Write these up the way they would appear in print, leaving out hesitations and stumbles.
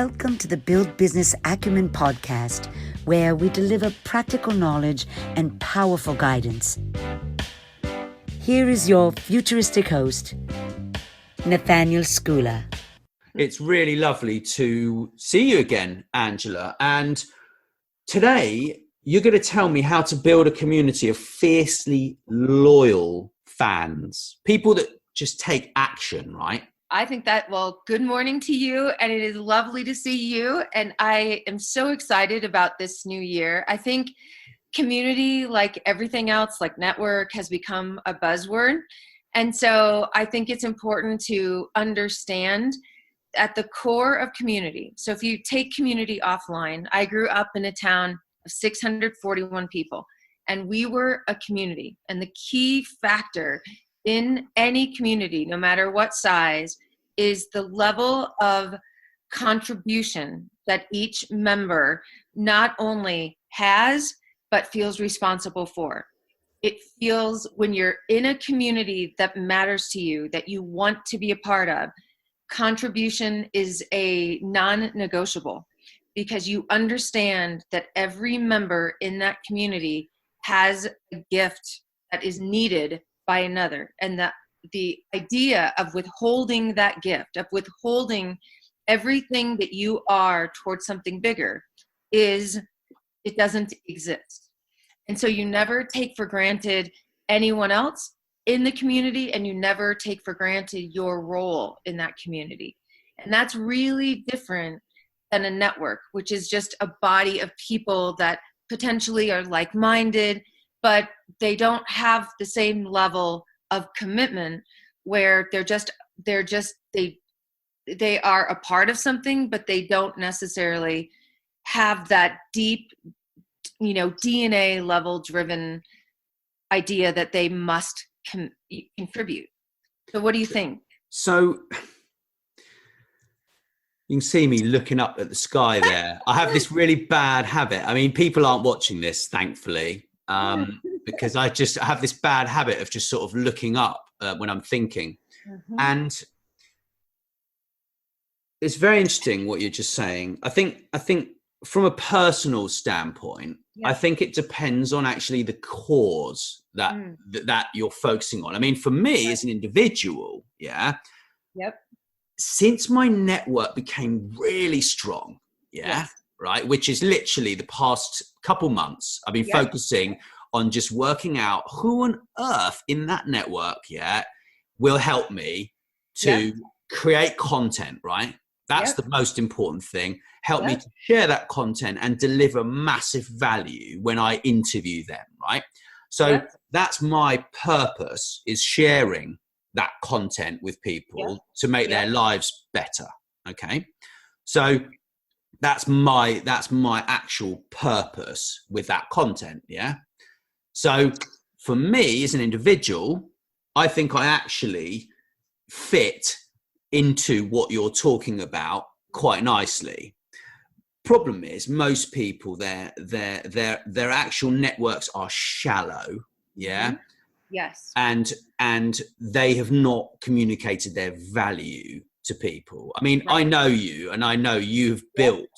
Welcome to the Build Business Acumen podcast, where we deliver practical knowledge and powerful guidance. Here is your futuristic host, Nathaniel Schooler. It's really lovely to see you again, Angela. And today, you're going to tell me how to build a community of fiercely loyal fans, people that just take action, right? I think that, well, good morning to you, and it is lovely to see you, and I am so excited about this new year. I think community, like everything else, like network, has become a buzzword, and so I think it's important to understand at the core of community. So if you take community offline, I grew up in a town of 641 people, and we were a community, and the key factor in any community, no matter what size, is the level of contribution that each member not only has, but feels responsible for. It feels, when you're in a community that matters to you, that you want to be a part of, contribution is a non-negotiable, because you understand that every member in that community has a gift that is needed by another, and that the idea of withholding that gift, of withholding everything that you are towards something bigger, it doesn't exist. And so you never take for granted anyone else in the community, and you never take for granted your role in that community. And that's really different than a network, which is just a body of people that potentially are like-minded, but they don't have the same level of commitment, where they are a part of something, but they don't necessarily have that deep, DNA level driven idea that they must contribute. So what do you think? So you can see me looking up at the sky there. I have this really bad habit. I mean, people aren't watching this, thankfully. Because I have this bad habit of just sort of looking up when I'm thinking. Mm-hmm. And it's very interesting what you're just saying. I think from a personal standpoint, I think it depends on actually the cause that you're focusing on. I mean, for me as an individual, since my network became really strong, right, which is literally the past couple months, I've been focusing on just working out who on earth in that network, will help me to create content, right? That's the most important thing. Help me to share that content and deliver massive value when I interview them, right? So that's my purpose, is sharing that content with people to make their lives better, okay? So that's my actual purpose with that content, So for me as an individual, I think I actually fit into what you're talking about quite nicely. Problem is, most people, their actual networks are shallow, Yes. And they have not communicated their value to people. I mean, I know you, and I know you've built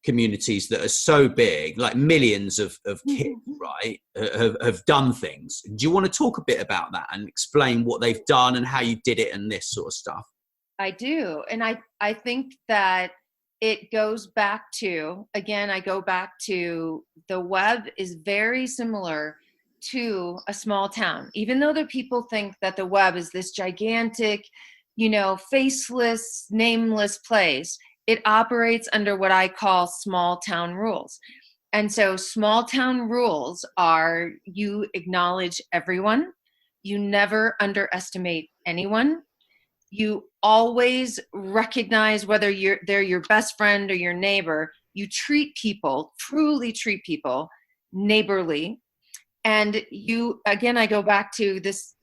communities that are so big, like millions of kids, right, have done things. Do you want to talk a bit about that and explain what they've done and how you did it and this sort of stuff? I do. And I think that it goes back to, again, I go back to the web is very similar to a small town. Even though the people think that the web is this gigantic, faceless, nameless place, it operates under what I call small town rules. And so small town rules are: you acknowledge everyone, you never underestimate anyone, you always recognize whether they're your best friend or your neighbor, you truly treat people neighborly. And I go back to this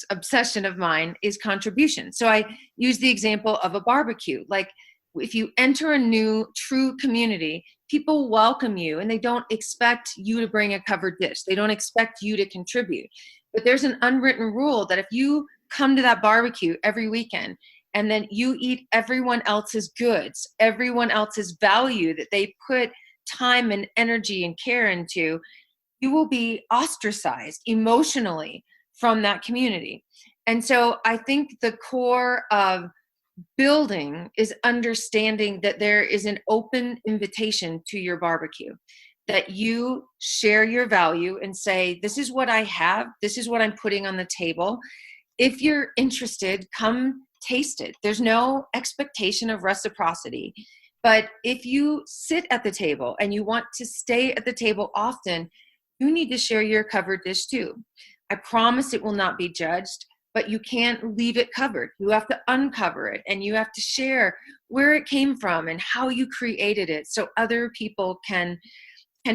obsession of mine is contribution. So I use the example of a barbecue. Like, if you enter a new true community, people welcome you, and they don't expect you to bring a covered dish. They don't expect you to contribute. But there's an unwritten rule that if you come to that barbecue every weekend and then you eat everyone else's goods, everyone else's value that they put time and energy and care into, you will be ostracized emotionally from that community. And so I think the core of building is understanding that there is an open invitation to your barbecue, that you share your value and say, this is what I have, this is what I'm putting on the table. If you're interested, come taste it. There's no expectation of reciprocity. But if you sit at the table and you want to stay at the table often, you need to share your covered dish too. I promise it will not be judged, but you can't leave it covered. You have to uncover it, and you have to share where it came from and how you created it so other people can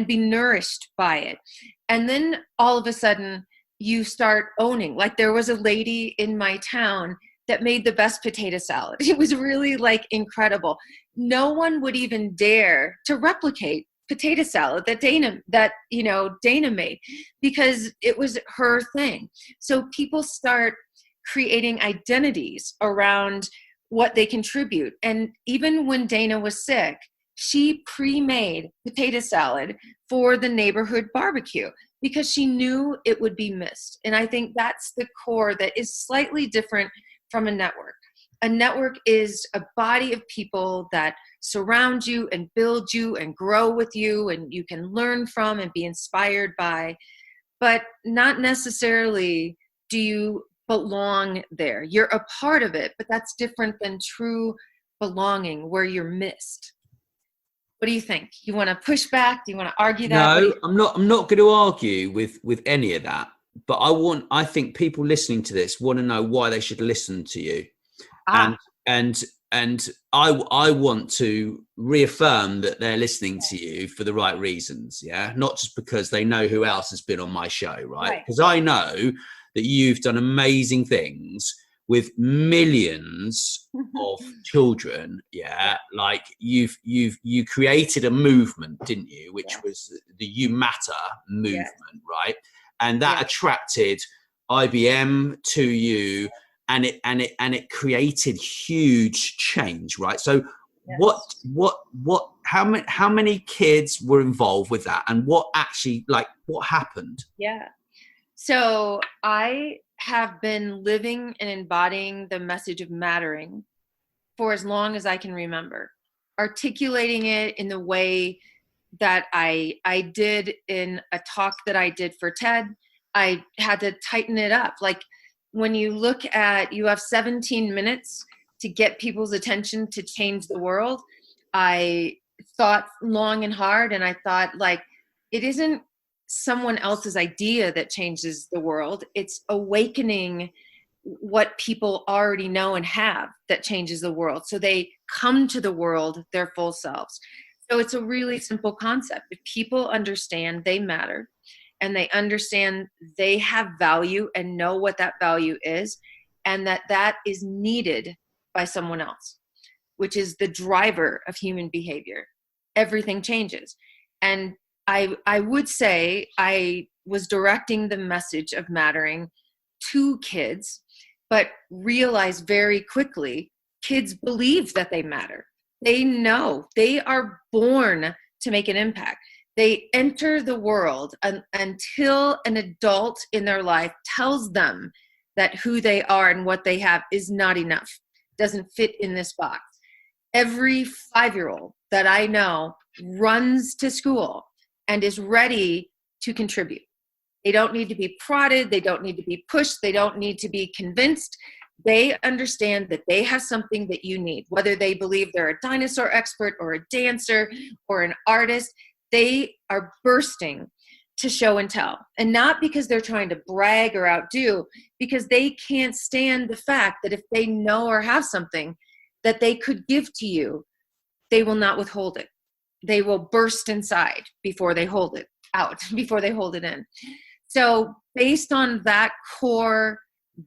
be nourished by it. And then all of a sudden you start owning. Like, there was a lady in my town that made the best potato salad. It was really like incredible. No one would even dare to replicate potato salad that Dana made, because it was her thing. So people start creating identities around what they contribute. And even when Dana was sick, she pre-made potato salad for the neighborhood barbecue because she knew it would be missed. And I think that's the core that is slightly different from a network. A network is a body of people that surround you and build you and grow with you, and you can learn from and be inspired by, but not necessarily do you belong there. You're a part of it, but that's different than true belonging where you're missed. What do you think? You want to push back? Do you want to argue that? No, I'm not going to argue with any of that. But I think people listening to this want to know why they should listen to you. And I want to reaffirm that they're listening to you for the right reasons. Yeah. Not just because they know who else has been on my show. Right. Because I know that you've done amazing things with millions of children. Yeah. Like you created a movement, didn't you? Which was the You Matter movement. Right. And that attracted IBM to you, and it created huge change, right? So how many kids were involved with that, and what happened? Yeah. So I have been living and embodying the message of mattering for as long as I can remember, articulating it in the way that I did in a talk that I did for TED. I had to tighten it up. Like, when you look at, you have 17 minutes to get people's attention to change the world. I thought long and hard, and I thought, like, it isn't someone else's idea that changes the world. It's awakening what people already know and have that changes the world, so they come to the world their full selves. So it's a really simple concept. If people understand they matter, and they understand they have value and know what that value is, and that is needed by someone else, which is the driver of human behavior, everything changes. And I would say I was directing the message of mattering to kids, but realized very quickly kids believe that they matter. They know they are born to make an impact. They enter the world until an adult in their life tells them that who they are and what they have is not enough, doesn't fit in this box. Every 5-year-old that I know runs to school and is ready to contribute. They don't need to be prodded. They don't need to be pushed. They don't need to be convinced. They understand that they have something that you need, whether they believe they're a dinosaur expert or a dancer or an artist. They are bursting to show and tell. And not because they're trying to brag or outdo, because they can't stand the fact that if they know or have something that they could give to you, they will not withhold it. They will burst inside before they hold it out, before they hold it in. So based on that core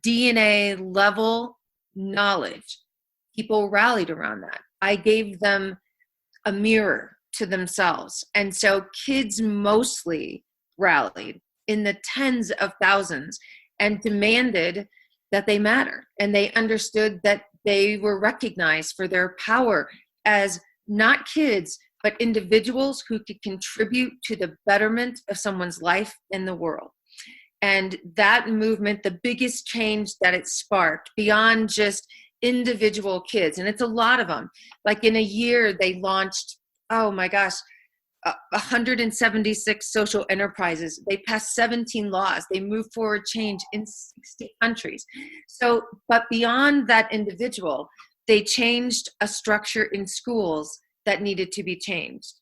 DNA level knowledge, people rallied around that. I gave them a mirror to themselves. And so kids mostly rallied in the tens of thousands and demanded that they matter. And they understood that they were recognized for their power as not kids, but individuals who could contribute to the betterment of someone's life in the world. And that movement, the biggest change that it sparked beyond just individual kids, and it's a lot of them, like in a year they launched, oh my gosh, 176 social enterprises. They passed 17 laws. They moved forward change in 60 countries. So, but beyond that individual, they changed a structure in schools that needed to be changed.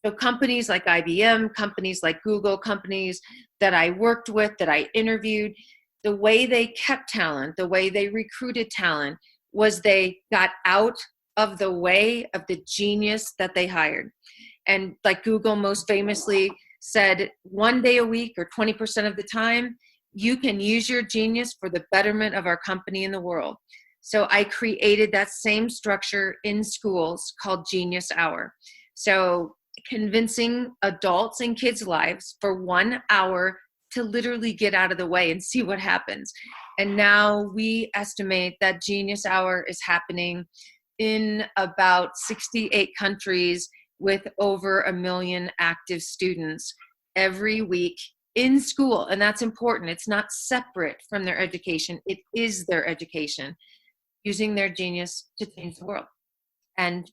So companies like IBM, companies like Google, companies that I worked with, that I interviewed, the way they kept talent, the way they recruited talent was they got out of the way of the genius that they hired. And like Google most famously said, 1 day a week or 20% of the time, you can use your genius for the betterment of our company in the world. So I created that same structure in schools called Genius Hour. So convincing adults in kids' lives for 1 hour to literally get out of the way and see what happens. And now we estimate that Genius Hour is happening in about 68 countries with over 1 million active students every week in school. And that's important. It's not separate from their education. It is their education, using their genius to change the world and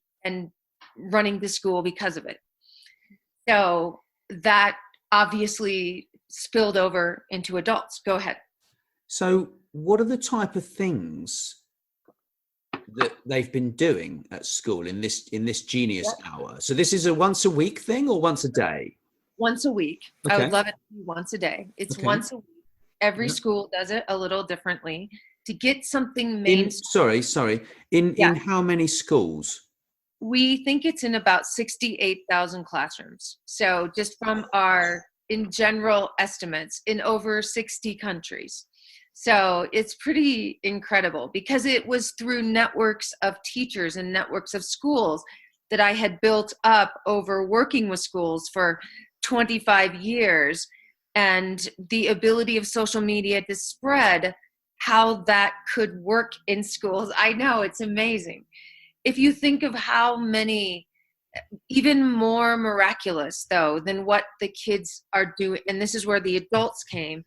running the school because of it. So that obviously spilled over into adults. Go ahead. So what are the type of things that they've been doing at school in this Genius Hour? So this is a once a week thing or once a day? Once a week. Okay. I would love it to be once a day. It's once a week. Every school does it a little differently to get something mainstream. Sorry. In how many schools? We think it's in about 68,000 classrooms. So just from our, in general estimates, in over 60 countries. So it's pretty incredible because it was through networks of teachers and networks of schools that I had built up over working with schools for 25 years, and the ability of social media to spread how that could work in schools. I know, it's amazing. If you think of how many, even more miraculous though than what the kids are doing, and this is where the adults came,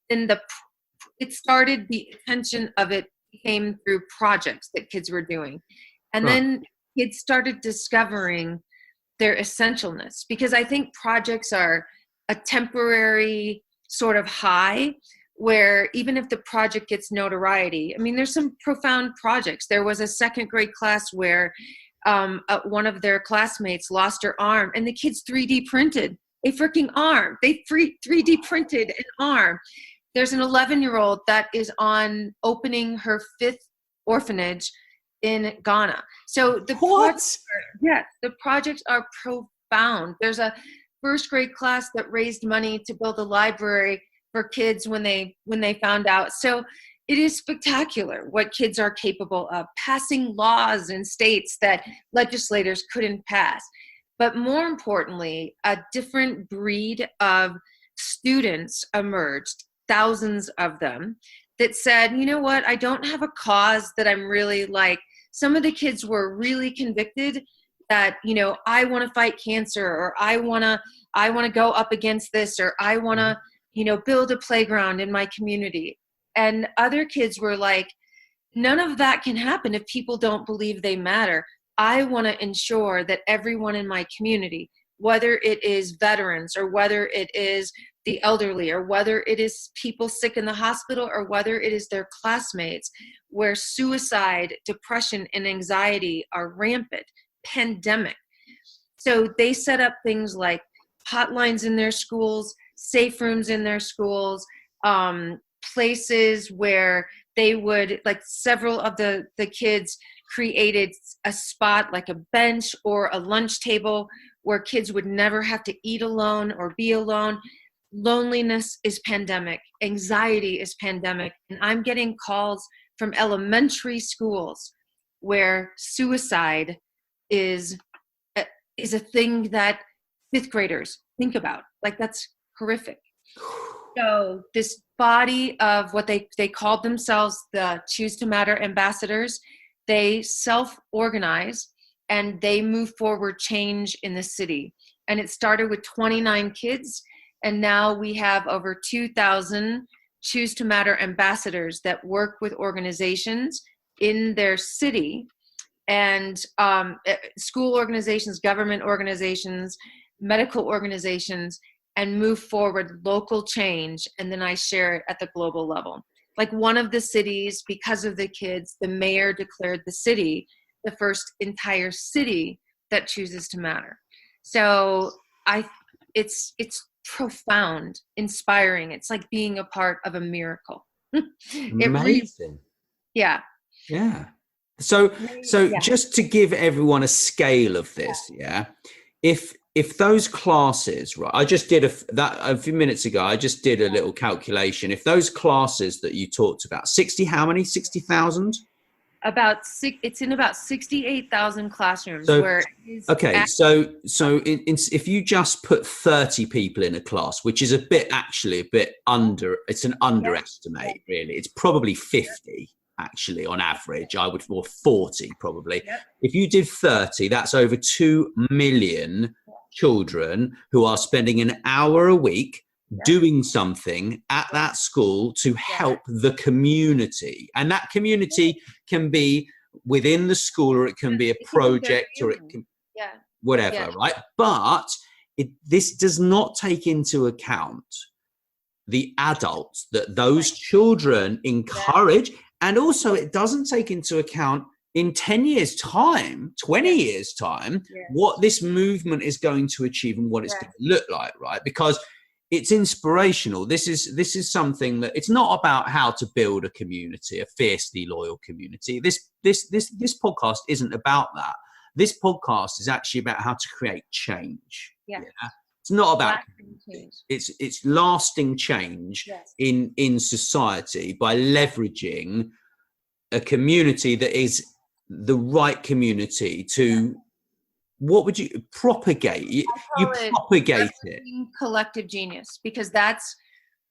then it started, the attention of it came through projects that kids were doing. And then kids started discovering their essentialness, because I think projects are a temporary sort of high where even if the project gets notoriety, I mean, there's some profound projects. There was a second grade class where one of their classmates lost her arm, and the kids 3D printed a freaking arm. They 3D printed an arm. There's an 11-year-old that is on opening her 5th orphanage in Ghana. So the projects are profound. There's a first grade class that raised money to build a library for kids when they found out. So it is spectacular what kids are capable of, passing laws in states that legislators couldn't pass. But more importantly, a different breed of students emerged, thousands of them, that said, you know what, I don't have a cause that I'm really like. Some of the kids were really convicted that, you know, I want to fight cancer, or I want to go up against this, or I want to, you know, build a playground in my community. And other kids were like, none of that can happen if people don't believe they matter. I want to ensure that everyone in my community, whether it is veterans or whether it is the elderly or whether it is people sick in the hospital or whether it is their classmates, where suicide, depression, and anxiety are rampant, pandemic. So they set up things like hotlines in their schools, safe rooms in their schools, places where they would, like several of the kids created a spot like a bench or a lunch table where kids would never have to eat alone or be alone. Loneliness is pandemic. Anxiety is pandemic. And I'm getting calls from elementary schools where suicide is a thing that 5th graders think about. Like, that's horrific. So this body of what they called themselves the Choose to Matter ambassadors, they self-organize and they move forward change in the city. And it started with 29 kids. And now we have over 2,000 Choose to Matter ambassadors that work with organizations in their city, and school organizations, government organizations, medical organizations, and move forward local change. And then I share it at the global level. Like one of the cities, because of the kids, the mayor declared the city the first entire city that chooses to matter. So it's profound, inspiring. It's like being a part of a miracle. Amazing. Yeah. So just to give everyone a scale of this, if those classes, right, I just did a few minutes ago, I just did a little calculation. If those classes that you talked about, 60,000? It's in about 68,000 classrooms. So, if you just put 30 people in a class, which is actually a bit under, it's an underestimate, really. It's probably 50. Actually, on average, I would, or 40 probably. If you did 30, that's over 2 million children who are spending an hour a week doing something at that school to help the community. And that community can be within the school, or it can be a project, or it can whatever, right? But this does not take into account the adults that those children encourage. And also it doesn't take into account in 10 years time, 20 years time, what this movement is going to achieve and what it's going to look like, right? Because it's inspirational. This is something that, it's not about how to build a community, a fiercely loyal community. This podcast isn't about that. This podcast is actually about how to create change. It's not about it's lasting change in society by leveraging a community that is the right community to, what would you propagate? You propagate it. Collective genius, because that's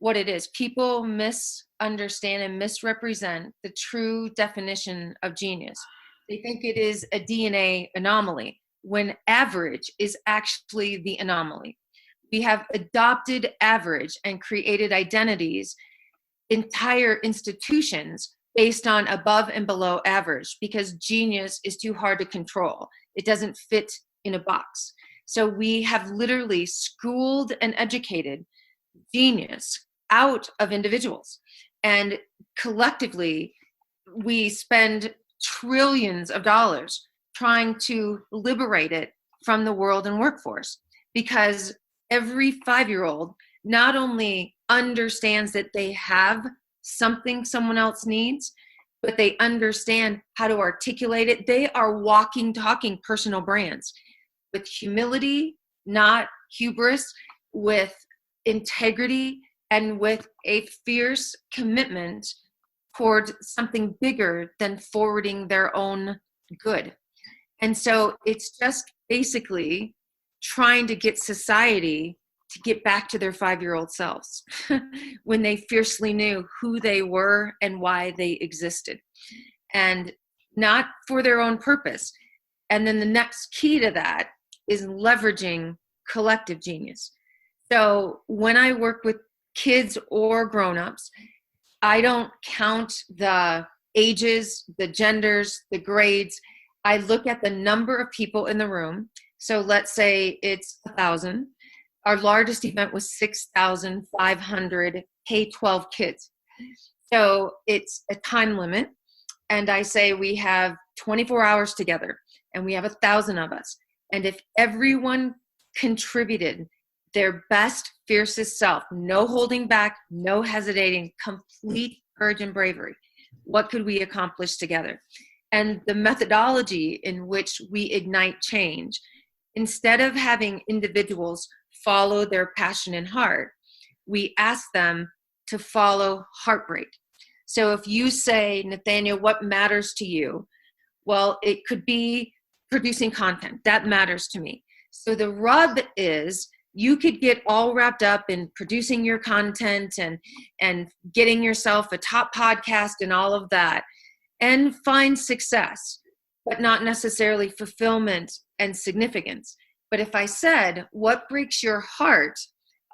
what it is. People misunderstand and misrepresent the true definition of genius. They think it is a DNA anomaly, when average is actually the anomaly. We have adopted average and created identities, entire institutions based on above and below average, because genius is too hard to control. It doesn't fit in a box. So we have literally schooled and educated genius out of individuals. And collectively, we spend trillions of dollars trying to liberate it from the world and workforce, because every 5-year-old not only understands that they have something someone else needs, but they understand how to articulate it. They are walking, talking personal brands with humility, not hubris, with integrity, and with a fierce commitment toward something bigger than forwarding their own good. And so it's just basically trying to get society to get back to their 5-year-old selves when they fiercely knew who they were and why they existed, and not for their own purpose. And then the next key to that is leveraging collective genius. So when I work with kids or grown-ups, I don't count the ages, the genders, the grades. I look at the number of people in the room. So let's say it's 1,000. Our largest event was 6,500 K-12 kids. So it's a time limit. And I say we have 24 hours together, and we have 1,000 of us. And if everyone contributed their best, fiercest self, no holding back, no hesitating, complete courage and bravery, what could we accomplish together? And the methodology in which we ignite change, instead of having individuals follow their passion and heart, we ask them to follow heartbreak. So if you say, Nathaniel, what matters to you? Well, it could be producing content. That matters to me. So the rub is, you could get all wrapped up in producing your content and getting yourself a top podcast and all of that. and find success, but not necessarily fulfillment and significance. But if I said, what breaks your heart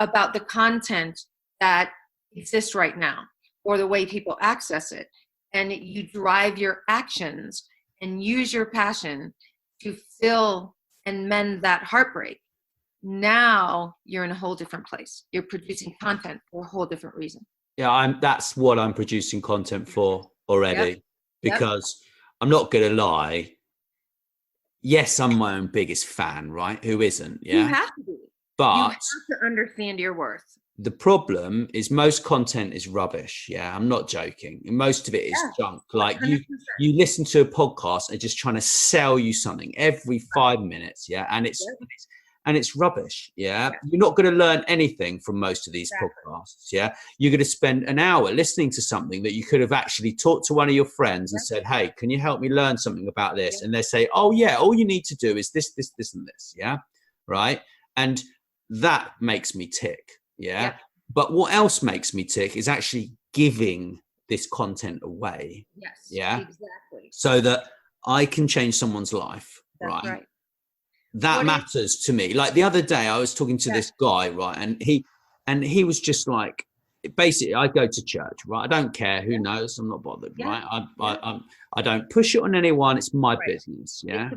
about the content that exists right now, or the way people access it, and you drive your actions and use your passion to fill and mend that heartbreak, now you're in a whole different place. You're producing content for a whole different reason. Yeah, that's what I'm producing content for already. Yep. Because I'm not going to lie. Yes, I'm my own biggest fan, right? Who isn't? Yeah. You have to be. But you have to understand your worth. The problem is most content is rubbish. Yeah, I'm not joking. Most of it is junk. Like 100%. you listen to a podcast and just trying to sell you something every 5 minutes. Yeah, and it's rubbish. Yeah, you're not going to learn anything from most of these podcasts. Yeah, you're going to spend an hour listening to something that you could have actually talked to one of your friends and said, "Hey, can you help me learn something about this?" And they say, "Oh yeah, all you need to do is this, this, this, and this." Yeah, right. And that makes me tick. Yeah. But what else makes me tick is actually giving this content away. Yes. Yeah. Exactly. So that I can change someone's life. That's right. That matters to me. Like the other day I was talking to this guy, right? And he was just like, basically, I go to church, right? I don't care who knows. I'm not bothered, right? I don't push it on anyone. It's my business. Yeah.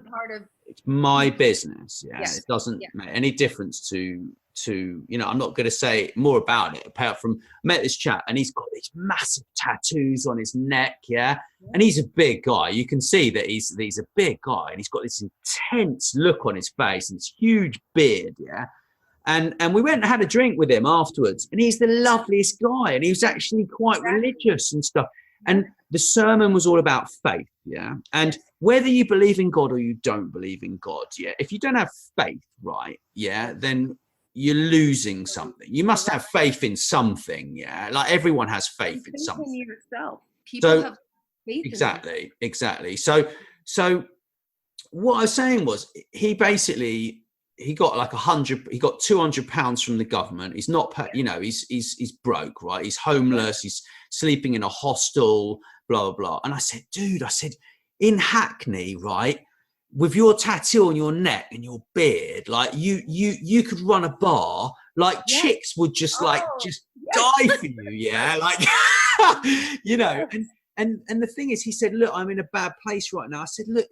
It's my business. Yeah. It doesn't make any difference to I'm not going to say more about it apart from met this chap and he's got these massive tattoos on his neck. Yeah. And he's a big guy. You can see that he's a big guy and he's got this intense look on his face and this huge beard. Yeah. And we went and had a drink with him afterwards and he's the loveliest guy and he was actually quite religious and stuff. And the sermon was all about faith. Yeah. And whether you believe in God or you don't believe in God. Yeah. If you don't have faith, right. Yeah. Then you're losing something. You must have faith in something. Yeah. Like everyone has faith in something. In yourself. People have faith. Exactly. So what I was saying was he got like he got £200 from the government. He's not, he's broke, right? He's homeless. He's sleeping in a hostel, blah, blah, blah. And I said, dude, in Hackney, right? With your tattoo on your neck and your beard, like you could run a bar, like chicks would just die for you. Yeah. Like, and the thing is, he said, look, I'm in a bad place right now. I said, look,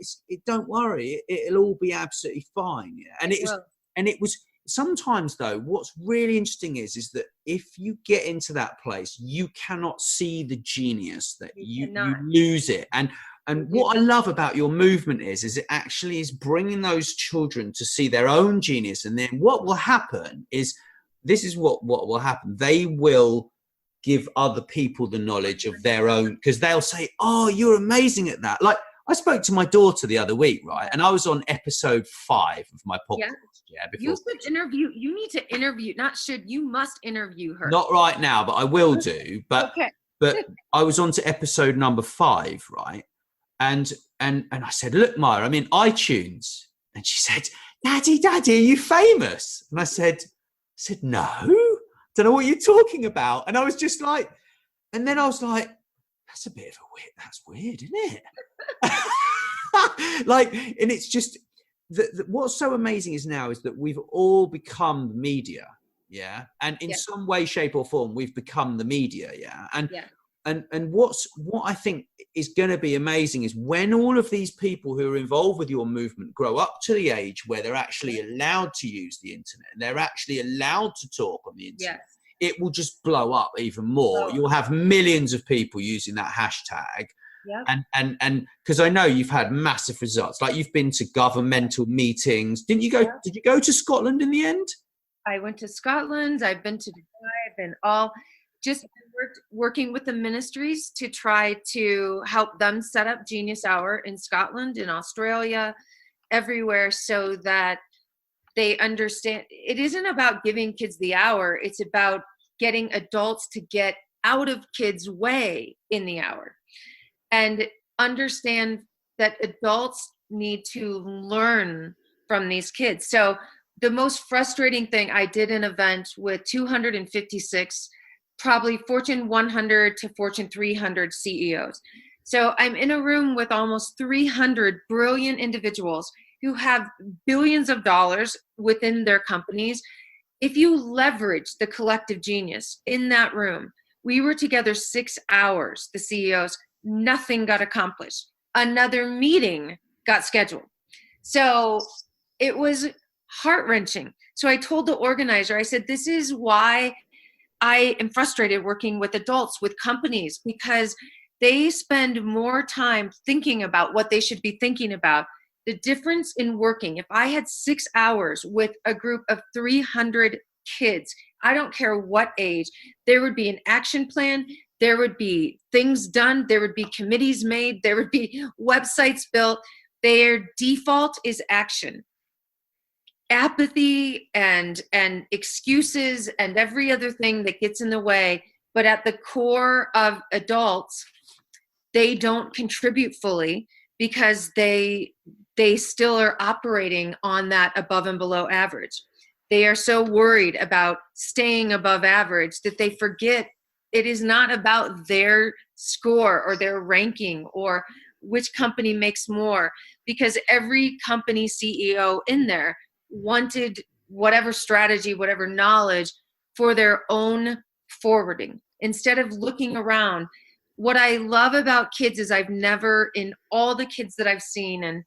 don't worry. It'll all be absolutely fine. Yeah. And it was sometimes though, what's really interesting is that if you get into that place, you cannot see the genius that you lose it. And what I love about your movement is it actually is bringing those children to see their own genius. And then what will happen is, this is what will happen. They will give other people the knowledge of their own, because they'll say, oh, you're amazing at that. Like I spoke to my daughter the other week, right? And I was on episode 5 of my podcast. You need to interview, you must interview her. Not right now, but I will do. But I was on to episode number 5, right? And I said, look, Maya, I'm in iTunes. And she said, Daddy, are you famous? And I said, no, don't know what you're talking about. And I was just like, and then I was like, that's weird, isn't it? Like, and it's just, what's so amazing is that we've all become the media. Yeah. And in some way, shape or form, we've become the media. Yeah. And what I think is going to be amazing is when all of these people who are involved with your movement grow up to the age where they're actually allowed to use the internet and they're actually allowed to talk on the internet, it will just blow up even more. You'll have millions of people using that hashtag. And because I know you've had massive results, like you've been to governmental meetings. Did you go to Scotland in the end? I went to Scotland. I've been to Dubai. I've been just working with the ministries to try to help them set up Genius Hour in Scotland, in Australia, everywhere, so that they understand it isn't about giving kids the hour. It's about getting adults to get out of kids' way in the hour and understand that adults need to learn from these kids. So the most frustrating thing, I did an event with 256 probably Fortune 100 to Fortune 300 CEOs. So I'm in a room with almost 300 brilliant individuals who have billions of dollars within their companies. If you leverage the collective genius in that room, we were together 6 hours, the CEOs, nothing got accomplished. Another meeting got scheduled. So it was heart-wrenching. So I told the organizer, I said, this is why I am frustrated working with adults, with companies, because they spend more time thinking about what they should be thinking about. The difference in working, if I had 6 hours with a group of 300 kids, I don't care what age, there would be an action plan, there would be things done, there would be committees made, there would be websites built. Their default is action. Apathy and excuses and every other thing that gets in the way, but at the core of adults, they don't contribute fully because they still are operating on that above and below average. They are so worried about staying above average that they forget it is not about their score or their ranking or which company makes more, because every company CEO in there wanted whatever strategy, whatever knowledge for their own forwarding instead of looking around. What I love about kids is I've never, in all the kids that I've seen, and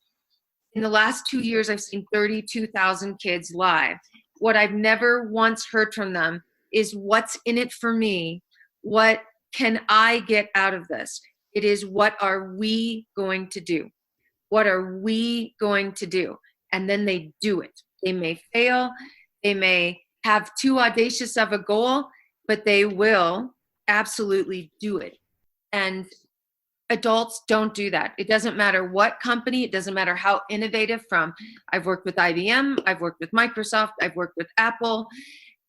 in the last 2 years, I've seen 32,000 kids live. What I've never once heard from them is what's in it for me? What can I get out of this? It is, what are we going to do? What are we going to do? And then they do it. They may fail. They may have too audacious of a goal, but they will absolutely do it. And adults don't do that. It doesn't matter what company, it doesn't matter how innovative. I've worked with IBM, I've worked with Microsoft, I've worked with Apple.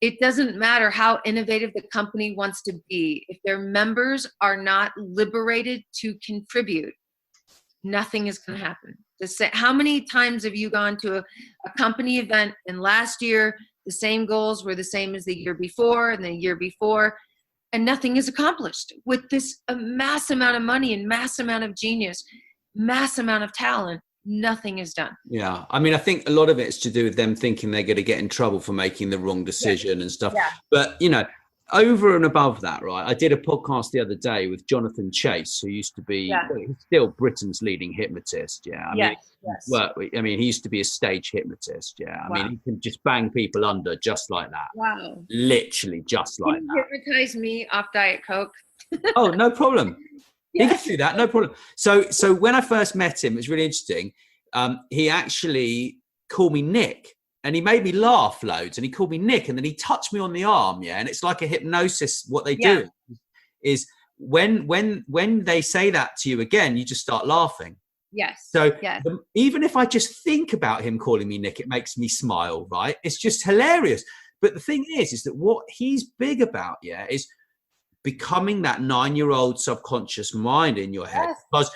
It doesn't matter how innovative the company wants to be. If their members are not liberated to contribute, nothing is going to happen. How many times have you gone to a company event and last year the same goals were the same as the year before and the year before, and nothing is accomplished with this mass amount of money and mass amount of genius, mass amount of talent? Nothing is done. Yeah. I mean, I think a lot of it's to do with them thinking they're going to get in trouble for making the wrong decision and stuff. Yeah. But, over and above that, right, I did a podcast the other day with Jonathan Chase, who used to be he's still Britain's leading hypnotist. Yeah. I mean, he used to be a stage hypnotist. Yeah. I mean, he can just bang people under just like that. Wow. Literally just like that. Hypnotize me off Diet Coke. Oh, no problem. He can do that. No problem. So when I first met him, it was really interesting. He actually called me Nick. And he made me laugh loads, and he called me Nick, and then he touched me on the arm, and it's like a hypnosis. What they do is when they say that to you again, you just start laughing. Yes. So even if I just think about him calling me Nick, it makes me smile, right? It's just hilarious. But the thing is that what he's big about, is becoming that 9-year-old subconscious mind in your head, because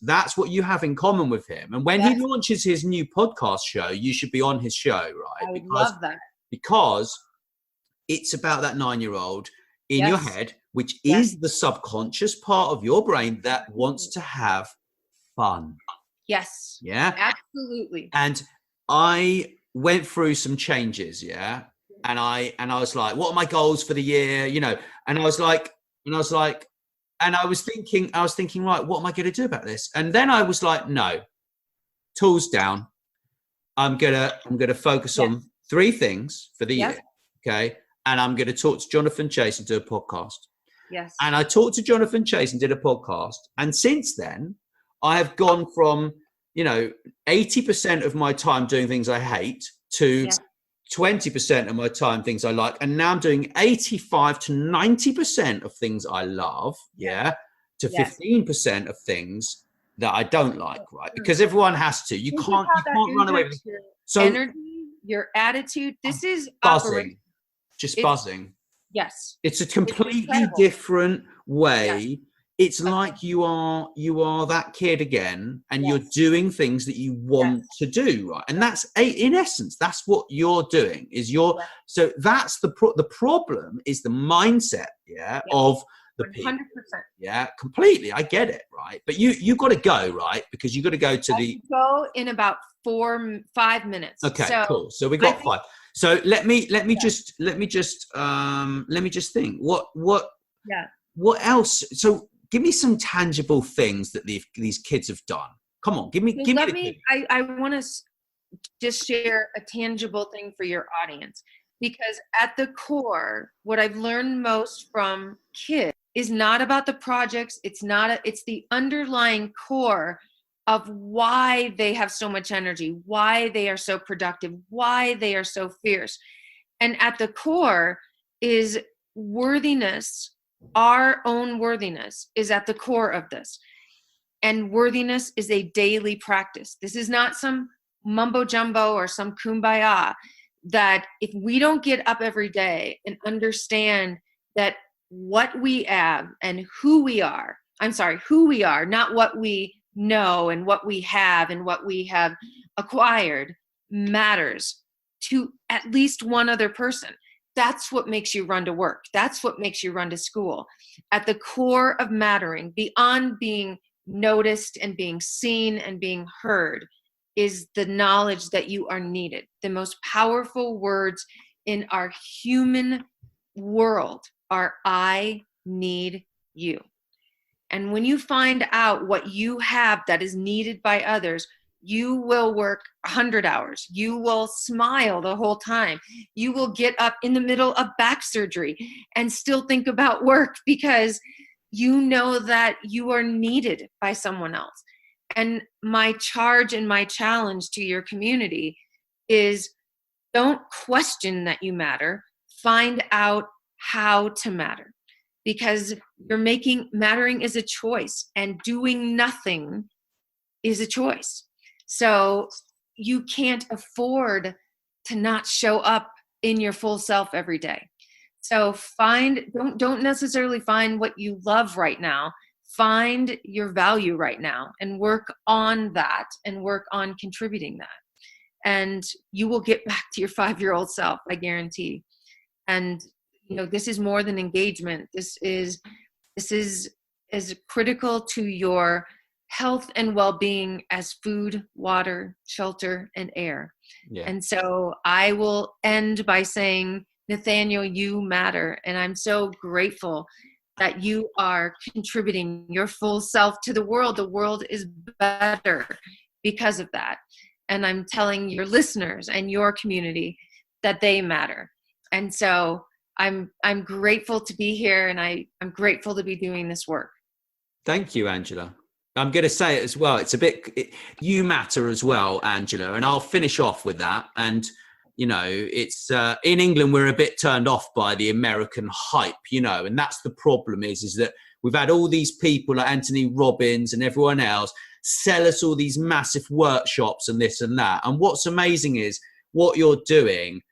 that's what you have in common with him. And when he launches his new podcast show, you should be on his show, right? I would love that, because it's about that 9-year-old in your head, which is the subconscious part of your brain that wants to have fun. Yes. Yeah. Absolutely. And I went through some changes. Yeah. And I was like, what are my goals for the year? And I was thinking, right, what am I going to do about this? And then I was like, no, tools down. I'm going to focus on 3 things for the year. Okay. And I'm going to talk to Jonathan Chase and do a podcast. Yes. And I talked to Jonathan Chase and did a podcast. And since then I have gone from, 80% of my time doing things I hate to 20% of my time things I like, and now I'm doing 85 to 90% of things I love, to 15% of things that I don't like, right? Because everyone has to. You can't run away with it. So energy, your attitude. This is buzzing, buzzing. Yes, it's a completely different way. It's like you are that kid again, and you're doing things that you want to do, right? And that's in essence, that's what you're doing. So that's the problem is the mindset, of the people. 100%. Yeah, completely. I get it, right? But you got to go, right? Because you got to go to the. Go in about 5 minutes. Okay, so cool. So we got 5. So let me just think. What else? So give me some tangible things that these kids have done. Come on, give me. I want to just share a tangible thing for your audience, because at the core, what I've learned most from kids is not about the projects. It's the underlying core of why they have so much energy, why they are so productive, why they are so fierce. And at the core is worthiness. Our own worthiness is at the core of this. And worthiness is a daily practice. This is not some mumbo jumbo or some kumbaya, that if we don't get up every day and understand that what we have and who we are, not what we know and what we have and what we have acquired, matters to at least one other person. That's what makes you run to work. That's what makes you run to school. At the core of mattering, beyond being noticed and being seen and being heard, is the knowledge that you are needed. The most powerful words in our human world are I need you. And when you find out what you have that is needed by others, you will work 100 hours. You will smile the whole time. You will get up in the middle of back surgery and still think about work, because you know that you are needed by someone else. And my charge and my challenge to your community is, don't question that you matter. Find out how to matter, because mattering is a choice, and doing nothing is a choice. So you can't afford to not show up in your full self every day. So don't necessarily find what you love right now. Find your value right now and work on that, and work on contributing that. And you will get back to your 5-year-old self, I guarantee. And this is more than engagement. This is as critical to your health and well-being as food, water, shelter, and air. Yeah. And so I will end by saying, Nathaniel, you matter. And I'm so grateful that you are contributing your full self to the world. The world is better because of that. And I'm telling your listeners and your community that they matter. And so I'm grateful to be here, and I'm grateful to be doing this work. Thank you, Angela. I'm going to say it as well. You matter as well, Angela. And I'll finish off with that. And, it's in England, we're a bit turned off by the American hype, and that's the problem is that we've had all these people like Anthony Robbins and everyone else sell us all these massive workshops and this and that. And what's amazing is what you're doing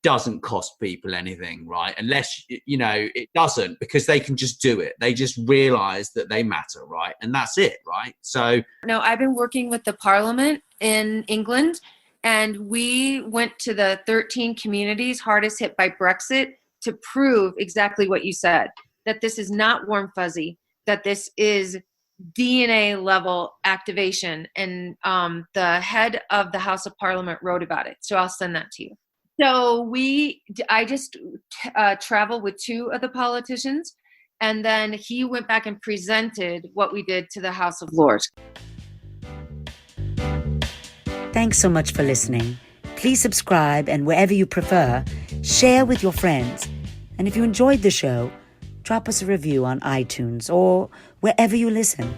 doesn't cost people anything, right? Unless, it doesn't, because they can just do it. They just realize that they matter, right? And that's it, right? So. No, I've been working with the Parliament in England, and we went to the 13 communities hardest hit by Brexit to prove exactly what you said, that this is not warm fuzzy, that this is DNA level activation. And the head of the House of Parliament wrote about it. So I'll send that to you. So I just traveled with 2 of the politicians, and then he went back and presented what we did to the House of Lords. Thanks so much for listening. Please subscribe, and wherever you prefer, share with your friends. And if you enjoyed the show, drop us a review on iTunes or wherever you listen.